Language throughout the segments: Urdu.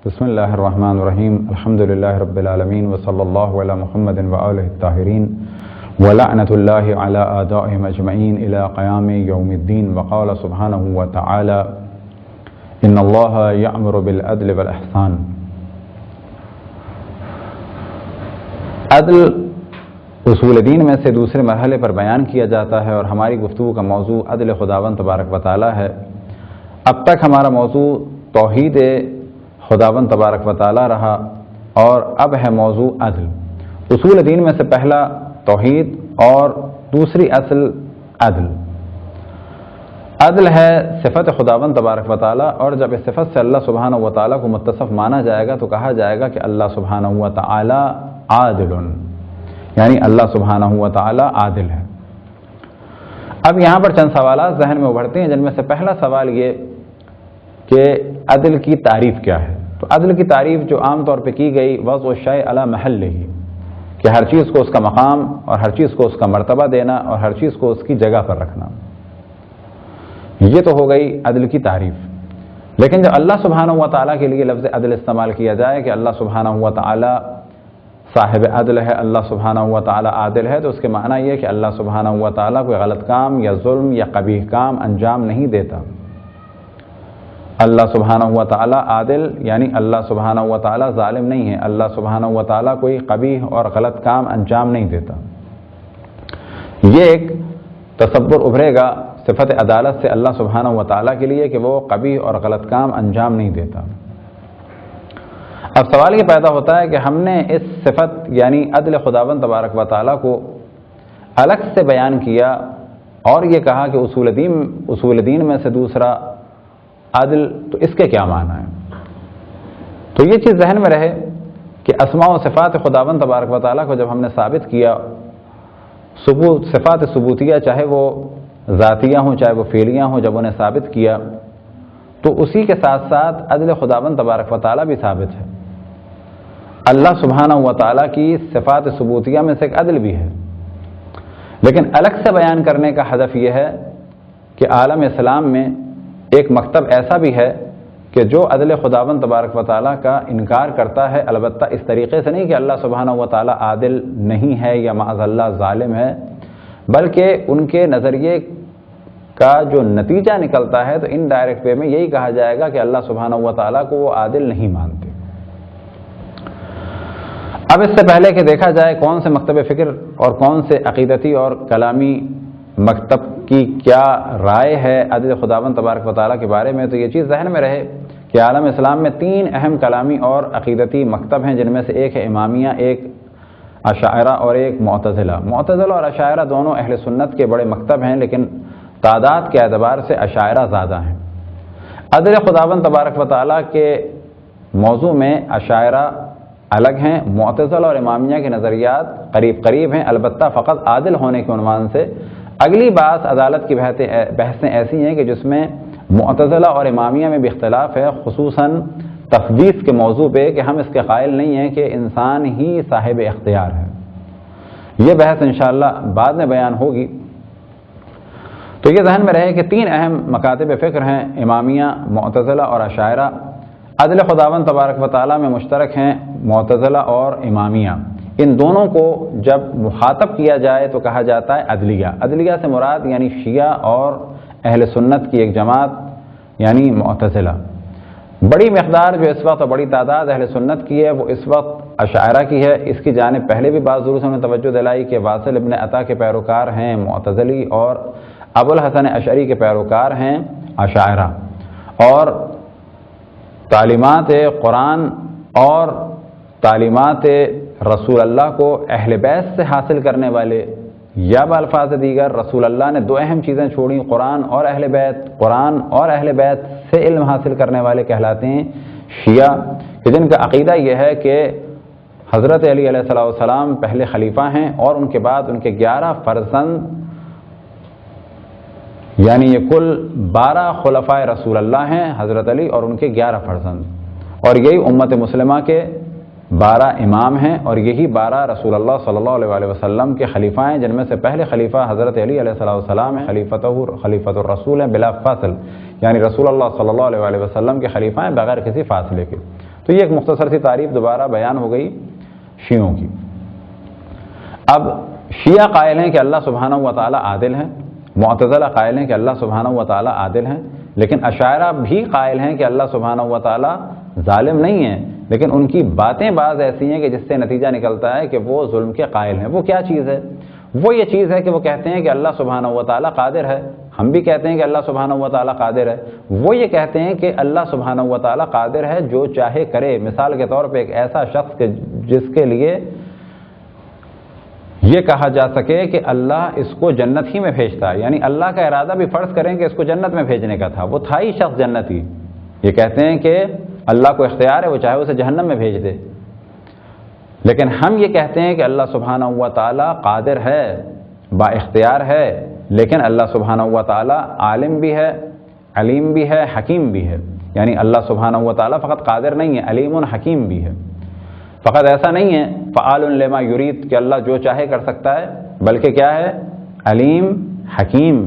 بسم اللہ الرحمن الرحیم الحمد للہ رب العالمین وصلی اللہ علی محمد وآلہ الطاہرین ولعنۃ اللہ علی اعدائہم اجمعین الی قیام یوم الدین وقال سبحانہ وتعالی ان اللہ یأمر بالعدل والاحسان۔ عدل اصول دین میں سے دوسرے مرحلے پر بیان کیا جاتا ہے اور ہماری گفتگو کا موضوع عدل خداوند تبارک و تعالی ہے۔ اب تک ہمارا موضوع توحید خداوند تبارک و تعالی رہا اور اب ہے موضوع عدل۔ اصول دین میں سے پہلا توحید اور دوسری اصل عدل۔ عدل ہے صفت خداوند تبارک و تعالی، اور جب اس صفت سے اللہ سبحانہ و تعالی کو متصف مانا جائے گا تو کہا جائے گا کہ اللہ سبحانہ و تعالی عادل، یعنی اللہ سبحانہ و تعالی عادل ہے۔ اب یہاں پر چند سوالات ذہن میں ابھرتے ہیں، جن میں سے پہلا سوال یہ کہ عدل کی تعریف کیا ہے۔ تو عدل کی تعریف جو عام طور پہ کی گئی وضع الشیء علی محلہ، کہ ہر چیز کو اس کا مقام اور ہر چیز کو اس کا مرتبہ دینا اور ہر چیز کو اس کی جگہ پر رکھنا، یہ تو ہو گئی عدل کی تعریف۔ لیکن جب اللہ سبحانہ و تعالیٰ کے لیے لفظ عدل استعمال کیا جائے کہ اللہ سبحانہ و تعالیٰ صاحب عدل ہے، اللہ سبحانہ و تعالیٰ عادل ہے، تو اس کے معنی یہ کہ اللہ سبحانہ و تعالیٰ کوئی غلط کام یا ظلم یا قبیح کام انجام نہیں دیتا۔ اللہ سبحانہ و تعالیٰ عادل یعنی اللہ سبحانہ و تعالیٰ ظالم نہیں ہے، اللہ سبحانہ و تعالیٰ کوئی قبیح اور غلط کام انجام نہیں دیتا۔ یہ ایک تصور ابھرے گا صفت عدالت سے اللہ سبحانہ و تعالیٰ کے لیے کہ وہ قبیح اور غلط کام انجام نہیں دیتا۔ اب سوال یہ پیدا ہوتا ہے کہ ہم نے اس صفت یعنی عدل خداوند تبارک و تعالیٰ کو الگ سے بیان کیا اور یہ کہا کہ اصول دین میں سے دوسرا عدل، تو اس کے کیا معنی ہے؟ تو یہ چیز ذہن میں رہے کہ اسماء و صفات خداوند تبارک و تعالیٰ کو جب ہم نے ثابت کیا، صفات ثبوتیہ چاہے وہ ذاتیہ ہوں چاہے وہ فعلیہ ہوں، جب انہیں ثابت کیا تو اسی کے ساتھ ساتھ عدل خداوند تبارک و تعالیٰ بھی ثابت ہے۔ اللہ سبحانہ و تعالیٰ کی صفات ثبوتیہ میں سے ایک عدل بھی ہے، لیکن الگ سے بیان کرنے کا ہدف یہ ہے کہ عالم اسلام میں ایک مکتب ایسا بھی ہے کہ جو عدل خداوند تبارک و تعالیٰ کا انکار کرتا ہے، البتہ اس طریقے سے نہیں کہ اللہ سبحانہ و تعالیٰ عادل نہیں ہے یا معاذ اللہ ظالم ہے، بلکہ ان کے نظریے کا جو نتیجہ نکلتا ہے تو انڈائریکٹ وے میں یہی کہا جائے گا کہ اللہ سبحانہ و تعالیٰ کو وہ عادل نہیں مانتے۔ اب اس سے پہلے کہ دیکھا جائے کون سے مکتب فکر اور کون سے عقیدتی اور کلامی مکتب کی کیا رائے ہے عدل خداوند تبارک و تعالیٰ کے بارے میں، تو یہ چیز ذہن میں رہے کہ عالم اسلام میں تین اہم کلامی اور عقیدتی مکتب ہیں، جن میں سے ایک ہے امامیہ، ایک اشاعرہ اور ایک معتزلہ۔ معتزلہ اور اشاعرہ دونوں اہل سنت کے بڑے مکتب ہیں، لیکن تعداد کے اعتبار سے اشاعرہ زیادہ ہیں۔ عدل خداوند تبارک و تعالیٰ کے موضوع میں اشاعرہ الگ ہیں، معتزلہ اور امامیہ کے نظریات قریب ہیں، البتہ فقط عادل ہونے کے عنوان سے۔ اگلی بات عدالت کی بحثیں ایسی ہیں کہ جس میں معتزلہ اور امامیہ میں بھی اختلاف ہے، خصوصاً تفویض کے موضوع پہ کہ ہم اس کے قائل نہیں ہیں کہ انسان ہی صاحب اختیار ہے۔ یہ بحث انشاءاللہ بعد میں بیان ہوگی۔ تو یہ ذہن میں رہے کہ تین اہم مکاتب فکر ہیں، امامیہ، معتزلہ اور اشاعرہ۔ عدل خداوند تبارک و تعالیٰ میں مشترک ہیں معتزلہ اور امامیہ۔ ان دونوں کو جب مخاطب کیا جائے تو کہا جاتا ہے عدلیہ۔ عدلیہ سے مراد یعنی شیعہ اور اہل سنت کی ایک جماعت یعنی معتزلہ۔ بڑی مقدار جو اس وقت اور بڑی تعداد اہل سنت کی ہے وہ اس وقت اشاعرہ کی ہے۔ اس کی جانب پہلے بھی بعض دروسوں نے توجہ دلائی کہ واصل ابن عطا کے پیروکار ہیں معتزلی اور ابو الحسن اشعری کے پیروکار ہیں اشاعرہ، اور تعلیمات قرآن اور تعلیمات رسول اللہ کو اہل بیت سے حاصل کرنے والے، یا بالفاظ دیگر رسول اللہ نے دو اہم چیزیں چھوڑیں، قرآن اور اہل بیت سے علم حاصل کرنے والے کہلاتے ہیں شیعہ، کہ جن کا عقیدہ یہ ہے کہ حضرت علی علیہ السلام پہلے خلیفہ ہیں اور ان کے بعد ان کے 11 فرزند، یعنی یہ کل 12 خلفائے رسول اللہ ہیں حضرت علی اور ان کے 11 فرزند، اور یہی امت مسلمہ کے 12 امام ہیں، اور یہی 12 رسول اللہ صلی اللہ علیہ وسلم کے خلیفہ ہیں، جن میں سے پہلے خلیفہ حضرت علی علیہ السلام ہیں، خلیفۃ الرسول ہیں بلا فاصل، یعنی رسول اللہ صلی اللہ علیہ وسلم کے خلیفہ ہیں بغیر کسی فاصلے کے۔ تو یہ ایک مختصر سی تعریف دوبارہ بیان ہو گئی شیعوں کی۔ اب شیعہ قائل ہیں کہ اللہ سبحانہ و تعالیٰ عادل ہیں، معتزلہ قائل ہیں کہ اللہ سبحانہ و تعالیٰ عادل ہیں، لیکن اشاعرہ بھی قائل ہیں کہ اللہ سبحانہ و تعالیٰ ظالم نہیں ہیں، لیکن ان کی باتیں بعض ایسی ہیں کہ جس سے نتیجہ نکلتا ہے کہ وہ ظلم کے قائل ہیں۔ وہ کیا چیز ہے؟ وہ یہ چیز ہے کہ وہ کہتے ہیں کہ اللہ سبحانہ و تعالیٰ قادر ہے، ہم بھی کہتے ہیں کہ اللہ سبحانہ و تعالیٰ قادر ہے، وہ یہ کہتے ہیں کہ اللہ سبحانہ و تعالیٰ قادر ہے جو چاہے کرے۔ مثال کے طور پہ ایک ایسا شخص جس کے لیے یہ کہا جا سکے کہ اللہ اس کو جنت ہی میں بھیجتا ہے، یعنی اللہ کا ارادہ بھی فرض کریں کہ اس کو جنت میں بھیجنے کا تھا، وہ تھا ہی شخص جنتی، یہ کہتے ہیں کہ اللہ کو اختیار ہے، وہ چاہے اسے جہنم میں بھیج دے، لیکن ہم یہ کہتے ہیں کہ اللہ سبحانہ و تعالیٰ قادر ہے، با اختیار ہے، لیکن اللہ سبحانہ و تعالیٰ عالم بھی ہے، علیم بھی ہے، حکیم بھی ہے، یعنی اللہ سبحانہ و تعالیٰ فقط قادر نہیں ہے، علیم حکیم بھی ہے۔ فقط ایسا نہیں ہے فعال لما یرید کہ اللہ جو چاہے کر سکتا ہے، بلکہ کیا ہے؟ علیم حکیم،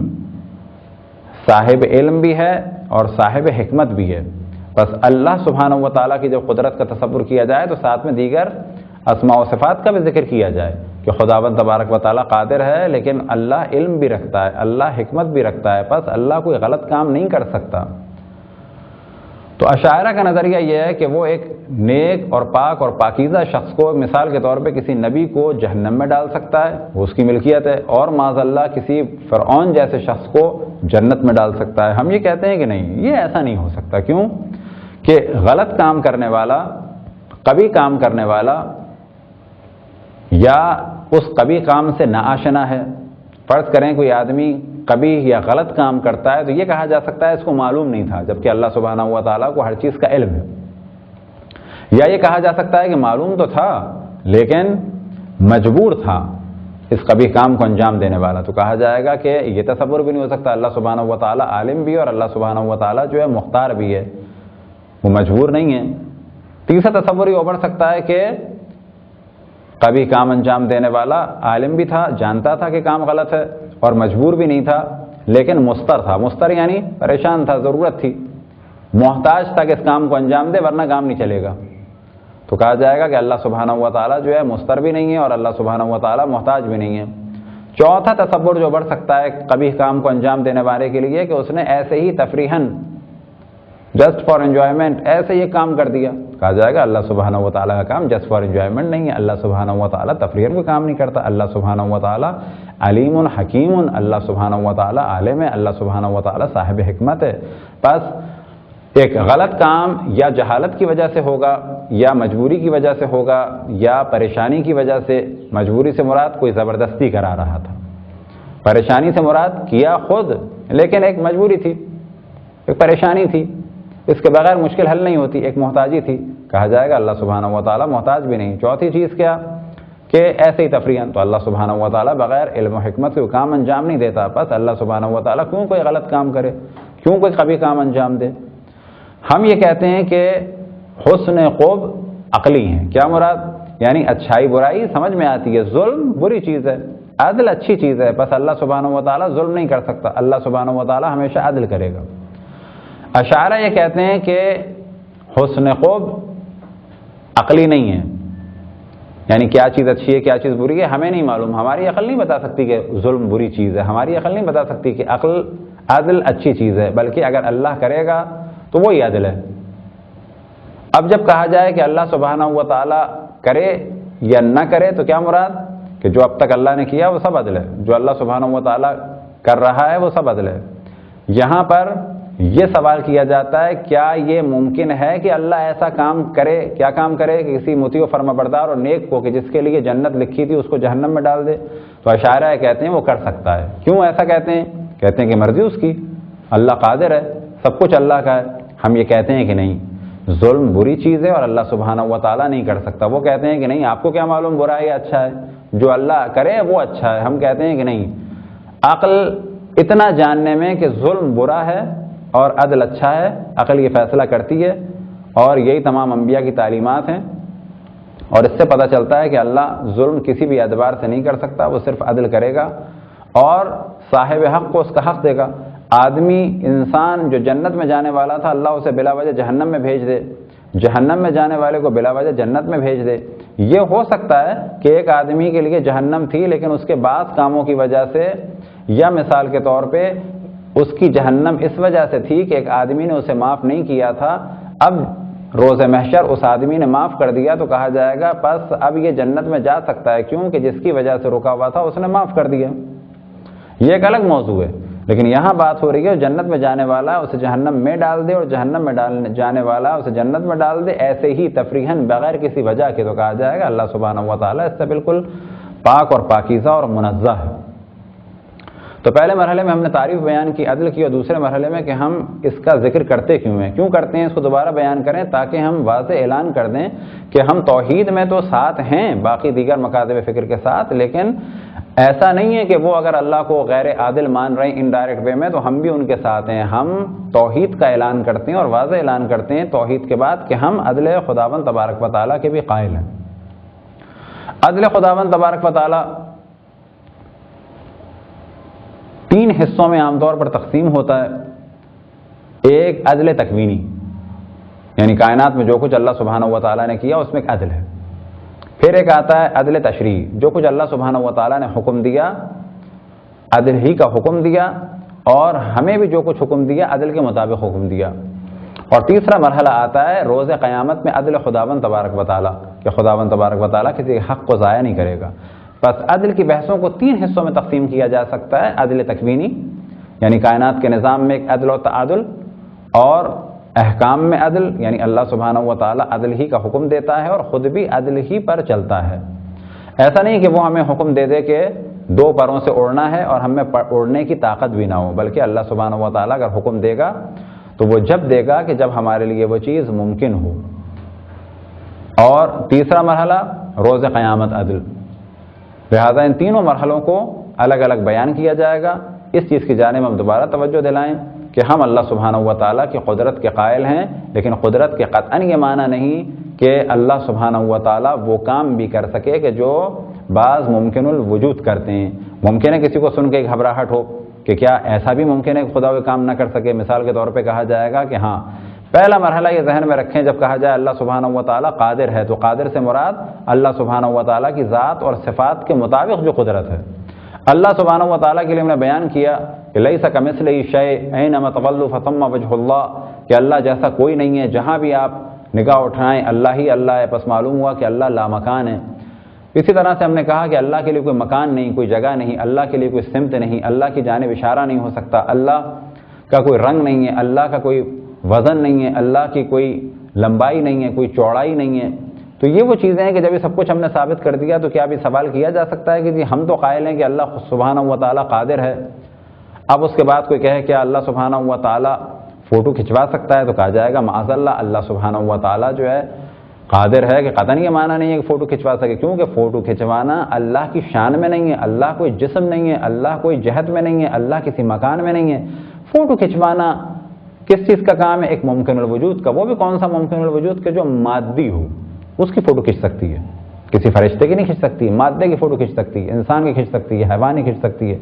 صاحب علم بھی ہے اور صاحب حکمت بھی ہے۔ بس اللہ سبحانہ و تعالیٰ کی جب قدرت کا تصور کیا جائے تو ساتھ میں دیگر اسماء و صفات کا بھی ذکر کیا جائے کہ خداوند تبارک و تعالیٰ قادر ہے، لیکن اللہ علم بھی رکھتا ہے، اللہ حکمت بھی رکھتا ہے، بس اللہ کوئی غلط کام نہیں کر سکتا۔ تو اشاعرہ کا نظریہ یہ ہے کہ وہ ایک نیک اور پاک اور پاکیزہ شخص کو مثال کے طور پہ کسی نبی کو جہنم میں ڈال سکتا ہے، وہ اس کی ملکیت ہے، اور معاذ اللہ کسی فرعون جیسے شخص کو جنت میں ڈال سکتا ہے۔ ہم یہ کہتے ہیں کہ نہیں، یہ ایسا نہیں ہو سکتا۔ کیوں؟ کہ غلط کام کرنے والا، قبیح کام کرنے والا یا اس قبیح کام سے ناآشنا ہے، فرض کریں کوئی آدمی قبیح یا غلط کام کرتا ہے تو یہ کہا جا سکتا ہے اس کو معلوم نہیں تھا، جبکہ اللہ سبحانہ و تعالیٰ کو ہر چیز کا علم ہے۔ یا یہ کہا جا سکتا ہے کہ معلوم تو تھا لیکن مجبور تھا اس قبیح کام کو انجام دینے والا، تو کہا جائے گا کہ یہ تصور بھی نہیں ہو سکتا، اللہ سبحانہ و تعالیٰ عالم بھی ہے اور اللہ سبحانہ و تعالیٰ جو ہے مختار بھی ہے، وہ مجبور نہیں ہے۔ تیسرا تصور یہ ابھر سکتا ہے کہ قبیح کام انجام دینے والا عالم بھی تھا، جانتا تھا کہ کام غلط ہے اور مجبور بھی نہیں تھا، لیکن مستر تھا، مستر یعنی پریشان تھا، ضرورت تھی، محتاج تھا کہ اس کام کو انجام دے ورنہ کام نہیں چلے گا، تو کہا جائے گا کہ اللہ سبحانہ و تعالیٰ جو ہے مستر بھی نہیں ہے اور اللہ سبحانہ و تعالیٰ محتاج بھی نہیں ہے۔ چوتھا تصور جو بڑھ سکتا ہے قبیح کام کو انجام دینے والے کے لیے کہ اس نے ایسے ہی تفریحاً، جسٹ فار انجوائمنٹ ایسے یہ کام کر دیا، کہا جائے گا اللہ سبحانہ و تعالیٰ کا کام جسٹ فار انجوائمنٹ نہیں ہے، اللہ سبحانہ و تعالیٰ تفریحاً کوئی کام نہیں کرتا، اللہ سبحانہ و تعالیٰ علیم حکیم، اللہ سبحانہ و تعالیٰ عالم ہے، اللہ سبحانہ و تعالیٰ صاحب حکمت ہے۔ بس ایک غلط کام یا جہالت کی وجہ سے ہوگا یا مجبوری کی وجہ سے ہوگا یا پریشانی کی وجہ سے، مجبوری سے مراد کوئی زبردستی کرا رہا تھا، پریشانی سے مراد کیا خود لیکن ایک مجبوری تھی، ایک پریشانی تھی، اس کے بغیر مشکل حل نہیں ہوتی، ایک محتاجی تھی، کہا جائے گا اللہ سبحانہ و تعالیٰ محتاج بھی نہیں۔ چوتھی چیز کیا کہ ایسے ہی تفریحاً، تو اللہ سبحانہ و تعالیٰ بغیر علم و حکمت کے کام انجام نہیں دیتا، بس اللہ سبحانہ و تعالیٰ کیوں کوئی غلط کام کرے، کیوں کوئی قبیح کام انجام دے۔ ہم یہ کہتے ہیں کہ حسن خوب عقلی ہیں، کیا مراد؟ یعنی اچھائی برائی سمجھ میں آتی ہے، ظلم بری چیز ہے، عدل اچھی چیز ہے، بس اللہ سبحانہ و تعالیٰ ظلم نہیں کر سکتا، اللہ سبحانہ و تعالیٰ ہمیشہ عدل کرے گا۔ اشاعرہ یہ کہتے ہیں کہ حسن خوب عقلی نہیں ہے، یعنی کیا چیز اچھی ہے کیا چیز بری ہے ہمیں نہیں معلوم، ہماری عقل نہیں بتا سکتی کہ ظلم بری چیز ہے، ہماری عقل نہیں بتا سکتی کہ عدل اچھی چیز ہے، بلکہ اگر اللہ کرے گا تو وہی عدل ہے۔ اب جب کہا جائے کہ اللہ سبحانہ و تعالیٰ کرے یا نہ کرے تو کیا مراد؟ کہ جو اب تک اللہ نے کیا وہ سب عدل ہے، جو اللہ سبحانہ و تعالیٰ کر رہا ہے وہ سب عدل ہے۔ یہاں پر یہ سوال کیا جاتا ہے کیا یہ ممکن ہے کہ اللہ ایسا کام کرے، کیا کام کرے کہ کسی مطیع و فرما بردار اور نیک کو کہ جس کے لیے جنت لکھی تھی اس کو جہنم میں ڈال دے؟ تو اشاعرہ کہتے ہیں وہ کر سکتا ہے۔ کیوں ایسا کہتے ہیں؟ کہتے ہیں کہ مرضی اس کی، اللہ قادر ہے، سب کچھ اللہ کا ہے۔ ہم یہ کہتے ہیں کہ نہیں، ظلم بری چیز ہے اور اللہ سبحانہ و تعالیٰ نہیں کر سکتا۔ وہ کہتے ہیں کہ نہیں، آپ کو کیا معلوم برا ہے یا اچھا ہے، جو اللہ کرے وہ اچھا ہے۔ ہم کہتے ہیں کہ نہیں، عقل اتنا جاننے میں کہ ظلم برا ہے اور عدل اچھا ہے، عقل یہ فیصلہ کرتی ہے، اور یہی تمام انبیاء کی تعلیمات ہیں، اور اس سے پتہ چلتا ہے کہ اللہ ظلم کسی بھی اعتبار سے نہیں کر سکتا، وہ صرف عدل کرے گا اور صاحب حق کو اس کا حق دے گا۔ آدمی، انسان جو جنت میں جانے والا تھا، اللہ اسے بلا وجہ جہنم میں بھیج دے، جہنم میں جانے والے کو بلا وجہ جنت میں بھیج دے۔ یہ ہو سکتا ہے کہ ایک آدمی کے لیے جہنم تھی لیکن اس کے بعض کاموں کی وجہ سے، یا مثال کے طور پہ اس کی جہنم اس وجہ سے تھی کہ ایک آدمی نے اسے معاف نہیں کیا تھا، اب روز محشر اس آدمی نے معاف کر دیا تو کہا جائے گا بس اب یہ جنت میں جا سکتا ہے، کیوں کہ جس کی وجہ سے رکا ہوا تھا اس نے معاف کر دیا۔ یہ ایک الگ موضوع ہے، لیکن یہاں بات ہو رہی ہے جنت میں جانے والا اسے جہنم میں ڈال دے اور جہنم میں جانے والا اسے جنت میں ڈال دے، ایسے ہی تفریحاً بغیر کسی وجہ کے، تو کہا جائے گا اللہ سبحانہ و تعالیٰ اس سے بالکل پاک اور پاکیزہ اور منزہ ہے۔ تو پہلے مرحلے میں ہم نے تعریف بیان کی عدل کی، اور دوسرے مرحلے میں کہ ہم اس کا ذکر کرتے کیوں ہیں، کیوں کرتے ہیں، اس کو دوبارہ بیان کریں تاکہ ہم واضح اعلان کر دیں کہ ہم توحید میں تو ساتھ ہیں باقی دیگر مکاتب فکر کے ساتھ، لیکن ایسا نہیں ہے کہ وہ اگر اللہ کو غیر عادل مان رہے ہیں انڈائریکٹ وے میں تو ہم بھی ان کے ساتھ ہیں۔ ہم توحید کا اعلان کرتے ہیں اور واضح اعلان کرتے ہیں توحید کے بعد کہ ہم عدل خداوند تبارک و تعالیٰ کے بھی قائل ہیں۔ عدل خداوند تبارک و تعالیٰ تین حصوں میں عام طور پر تقسیم ہوتا ہے۔ ایک عدل تکوینی، یعنی کائنات میں جو کچھ اللہ سبحانہ و تعالیٰ نے کیا اس میں ایک عدل ہے۔ پھر ایک آتا ہے عدل تشریعی، جو کچھ اللہ سبحانہ و تعالیٰ نے حکم دیا عدل ہی کا حکم دیا، اور ہمیں بھی جو کچھ حکم دیا عدل کے مطابق حکم دیا۔ اور تیسرا مرحلہ آتا ہے روز قیامت میں عدل خداوند تبارک و تعالیٰ، کہ خداوند تبارک و تعالیٰ کسی حق کو ضائع نہیں کرے گا۔ بس عدل کی بحثوں کو تین حصوں میں تقسیم کیا جا سکتا ہے۔ عدل تکوینی، یعنی کائنات کے نظام میں ایک عدل و تعادل، اور احکام میں عدل، یعنی اللہ سبحانہ و تعالیٰ عدل ہی کا حکم دیتا ہے اور خود بھی عدل ہی پر چلتا ہے۔ ایسا نہیں کہ وہ ہمیں حکم دے دے کہ دو پروں سے اڑنا ہے اور ہمیں اڑنے کی طاقت بھی نہ ہو، بلکہ اللہ سبحانہ و تعالیٰ اگر حکم دے گا تو وہ جب دے گا کہ جب ہمارے لیے وہ چیز ممکن ہو۔ اور تیسرا مرحلہ روز قیامت عدل۔ لہذا ان تینوں مرحلوں کو الگ الگ بیان کیا جائے گا۔ اس چیز کی جانب ہم دوبارہ توجہ دلائیں کہ ہم اللہ سبحانہ و تعالیٰ کی قدرت کے قائل ہیں، لیکن قدرت کے قطعاً یہ معنی نہیں کہ اللہ سبحانہ و تعالیٰ وہ کام بھی کر سکے کہ جو بعض ممکن الوجود کرتے ہیں۔ ممکن ہے کسی کو سن کے ایک گھبراہٹ ہو کہ کیا ایسا بھی ممکن ہے کہ خدا وہ کام نہ کر سکے۔ مثال کے طور پہ کہا جائے گا کہ ہاں، پہلا مرحلہ یہ ذہن میں رکھیں جب کہا جائے اللہ سبحانہ و تعالیٰ قادر ہے، تو قادر سے مراد اللہ سبحانہ و تعالیٰ کی ذات اور صفات کے مطابق جو قدرت ہے۔ اللہ سبحانہ و تعالیٰ کے لیے ہم نے بیان کیا کہ لیس کمثلہ شیء اینما تولوا فثم وجہ اللہ، کہ اللہ جیسا کوئی نہیں ہے، جہاں بھی آپ نگاہ اٹھائیں اللہ ہی اللہ ہے، پس معلوم ہوا کہ اللہ لامکان ہے۔ اسی طرح سے ہم نے کہا کہ اللہ کے لیے کوئی مکان نہیں، کوئی جگہ نہیں، اللہ کے لیے کوئی سمت نہیں، اللہ کی جانب اشارہ نہیں ہو سکتا، اللہ کا کوئی رنگ نہیں ہے، اللہ کا کوئی وزن نہیں ہے، اللہ کی کوئی لمبائی نہیں ہے، کوئی چوڑائی نہیں ہے۔ تو یہ وہ چیزیں ہیں کہ جب یہ سب کچھ ہم نے ثابت کر دیا تو کیا بھی سوال کیا جا سکتا ہے کہ جی ہم تو قائل ہیں کہ اللہ سبحانہ و تعالیٰ قادر ہے، اب اس کے بعد کوئی کہے کہ اللہ سبحانہ و تعالیٰ فوٹو کھنچوا سکتا ہے، تو کہا جائے گا معاذ اللہ، اللہ سبحانہ و تعالیٰ جو ہے قادر ہے کہ قطعاً یہ معنی نہیں ہے کہ فوٹو کھنچوا سکے، کیونکہ فوٹو کھنچوانا اللہ کی شان میں نہیں ہے، اللہ کوئی جسم نہیں ہے، اللہ کوئی جہت میں نہیں ہے، اللہ کسی مکان میں نہیں ہے۔ فوٹو کھنچوانا کس چیز کا کام ہے؟ ایک ممکن الوجود کا، وہ بھی کون سا ممکن الوجود کہ جو مادی ہو، اس کی فوٹو کھنچ سکتی ہے، کسی فرشتے کی نہیں کھنچ سکتی، مادے کی فوٹو کھنچ سکتی ہے، انسان کی کھنچ سکتی ہے، حیوان کی کھنچ سکتی ہے،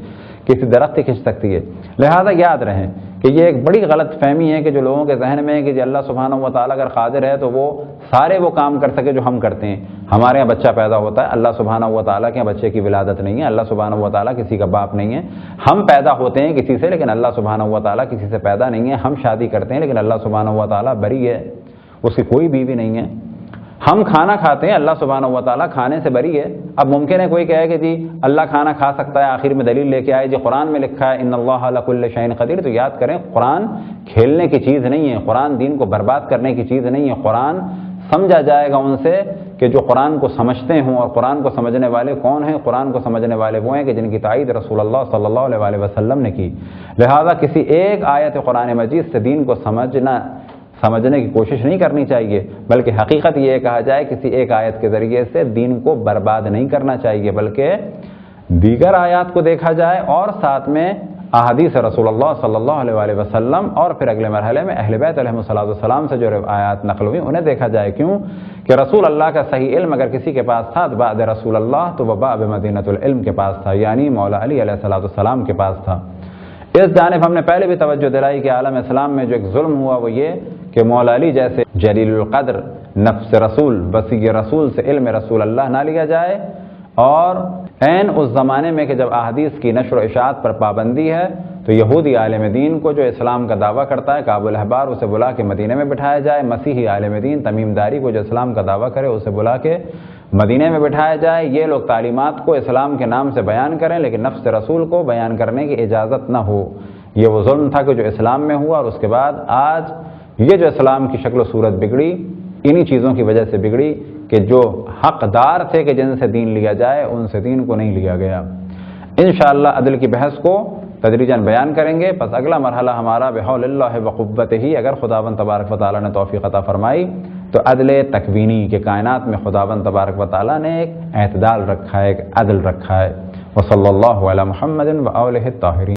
کسی درخت کی کھنچ سکتی ہے۔ لہذا یاد رہیں کہ یہ ایک بڑی غلط فہمی ہے کہ جو لوگوں کے ذہن میں ہے کہ جی اللہ سبحانہ و تعالیٰ اگر قادر ہے تو وہ سارے وہ کام کر سکے جو ہم کرتے ہیں۔ ہمارے یہاں بچہ پیدا ہوتا ہے، اللہ سبحانہ و تعالیٰ کے یہاں بچے کی ولادت نہیں ہے، اللہ سبحانہ و تعالیٰ کسی کا باپ نہیں ہے۔ ہم پیدا ہوتے ہیں کسی سے، لیکن اللہ سبحانہ و تعالیٰ کسی سے پیدا نہیں ہے۔ ہم شادی کرتے ہیں لیکن اللہ سبحانہ و تعالیٰ بری ہے، اس کی کوئی بیوی نہیں ہے۔ ہم کھانا کھاتے ہیں، اللہ سبحانہ و تعالیٰ کھانے سے بری ہے۔ اب ممکن ہے کوئی کہے کہ جی اللہ کھانا کھا سکتا ہے، آخر میں دلیل لے کے آئے جی قرآن میں لکھا ہے ان اللہ علی کل شیء قدیر، تو یاد کریں قرآن کھیلنے کی چیز نہیں ہے، قرآن دین کو برباد کرنے کی چیز نہیں ہے۔ قرآن سمجھا جائے گا ان سے کہ جو قرآن کو سمجھتے ہوں، اور قرآن کو سمجھنے والے کون ہیں؟ قرآن کو سمجھنے والے وہ ہیں کہ جن کی تائید رسول اللہ صلی اللہ علیہ وسلم نے کی۔ لہذا کسی ایک آیت قرآن مجید سے دین کو سمجھنے کی کوشش نہیں کرنی چاہیے، بلکہ حقیقت یہ کہا جائے کسی ایک آیت کے ذریعے سے دین کو برباد نہیں کرنا چاہیے، بلکہ دیگر آیات کو دیکھا جائے اور ساتھ میں احادیث رسول اللہ صلی اللہ علیہ وسلم، اور پھر اگلے مرحلے میں اہل بیت علیہم السلام سے جو آیات نقل ہوئی انہیں دیکھا جائے۔ کیوں کہ رسول اللہ کا صحیح علم اگر کسی کے پاس تھا تو بعد رسول اللہ تو وہ باب مدینۃ العلم کے پاس تھا، یعنی مولا علی علیہ السلام کے پاس تھا۔ اس جانب ہم نے پہلے بھی توجہ دلائی کہ عالم اسلام میں جو ایک ظلم ہوا وہ یہ کہ مولا علی جیسے جلیل القدر نفس رسول وسیع رسول سے علم رسول اللہ نہ لیا جائے، اور عین اس زمانے میں کہ جب احادیث کی نشر و اشاعت پر پابندی ہے تو یہودی عالم دین کو جو اسلام کا دعویٰ کرتا ہے کعب الاحبار اسے بلا کے مدینے میں بٹھایا جائے، مسیحی عالم دین تمیم داری کو جو اسلام کا دعویٰ کرے اسے بلا کے مدینے میں بٹھایا جائے، یہ لوگ تعلیمات کو اسلام کے نام سے بیان کریں لیکن نفس رسول کو بیان کرنے کی اجازت نہ ہو۔ یہ وہ ظلم تھا کہ جو اسلام میں ہوا، اور اس کے بعد آج یہ جو اسلام کی شکل و صورت بگڑی انہی چیزوں کی وجہ سے بگڑی کہ جو حقدار تھے کہ جن سے دین لیا جائے ان سے دین کو نہیں لیا گیا۔ انشاءاللہ عدل کی بحث کو تدریجاً بیان کریں گے، پس اگلا مرحلہ ہمارا بحول اللہ وقوتہ ہی، اگر خداوند تبارک و تعالیٰ نے توفیق عطا فرمائی تو عدل تکوینی کہ کائنات میں خداوند تبارک و تعالیٰ نے ایک اعتدال رکھا ہے، ایک عدل رکھا ہے۔ وصلی اللہ علی محمد و آلہ الطاہرین۔